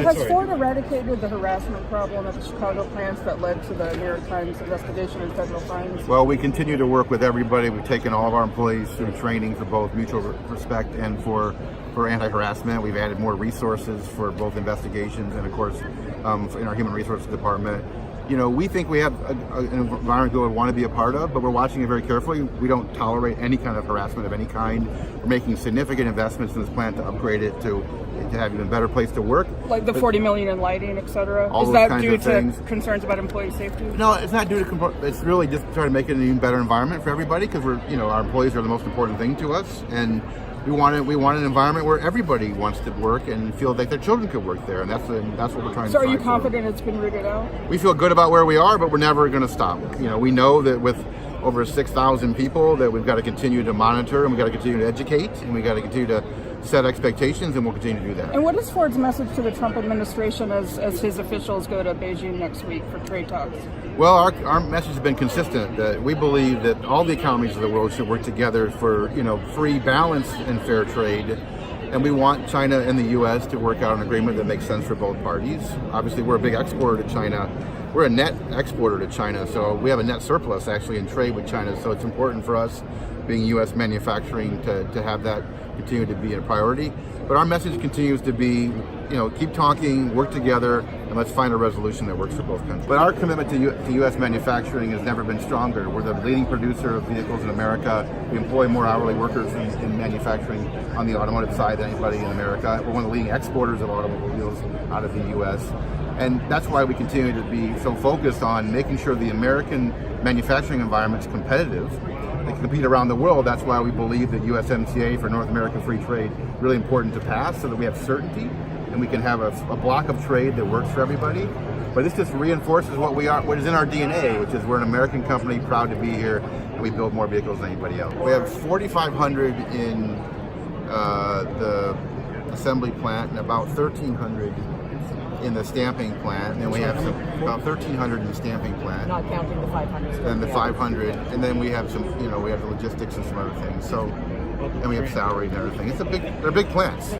has Ford eradicated the harassment problem at the Chicago plants that led to the New York Times investigation and federal fines? Well, we continue to work with everybody. We've taken all of our employees through training for both mutual respect and for anti-harassment. We've added more resources for both investigations and, of course, in our human resources department. You know, we think we have an environment we would want to be a part of, but we're watching it very carefully. We don't tolerate any kind of harassment of any kind. We're making significant investments in this plant to upgrade it to have even better place to work. Like the $40 million in lighting, et cetera? All Is those that kinds due of to things. Concerns about employee safety? No, it's not due to, it's really just trying to make it an even better environment for everybody, because our employees are the most important thing to us, and we want an environment where everybody wants to work and feel like their children could work there, and that's what we're trying to do. So are you confident it's been rooted out? We feel good about where we are, but we're never going to stop. We know that with over 6,000 people that we've got to continue to monitor, and we've got to continue to educate, and we've got to continue to set expectations, and we'll continue to do that. And what is Ford's message to the Trump administration as his officials go to Beijing next week for trade talks? Well, our message has been consistent that we believe that all the economies of the world should work together for free, balanced, and fair trade. And we want China and the U.S. to work out an agreement that makes sense for both parties. Obviously, we're a big exporter to China. We're a net exporter to China, so we have a net surplus actually in trade with China. So it's important for us, being U.S. manufacturing, to have that continue to be a priority. But our message continues to be, keep talking, work together, and let's find a resolution that works for both countries. But our commitment to U.S. manufacturing has never been stronger. We're the leading producer of vehicles in America. We employ more hourly workers in manufacturing on the automotive side than anybody in America. We're one of the leading exporters of automobiles out of the U.S. And that's why we continue to be so focused on making sure the American manufacturing environment is competitive. They can compete around the world. That's why we believe that USMCA for North American free trade is really important to pass, so that we have certainty and we can have a block of trade that works for everybody. But this just reinforces what is in our DNA, which is we're an American company, proud to be here, and we build more vehicles than anybody else. We have 4,500 in the assembly plant and about 1,300 in the stamping plant, and then we have about 1,300 in the stamping plant. Not counting the 500. And the 500, and then we have some, we have the logistics and some other things. So, and we have salary and everything. They're big plants.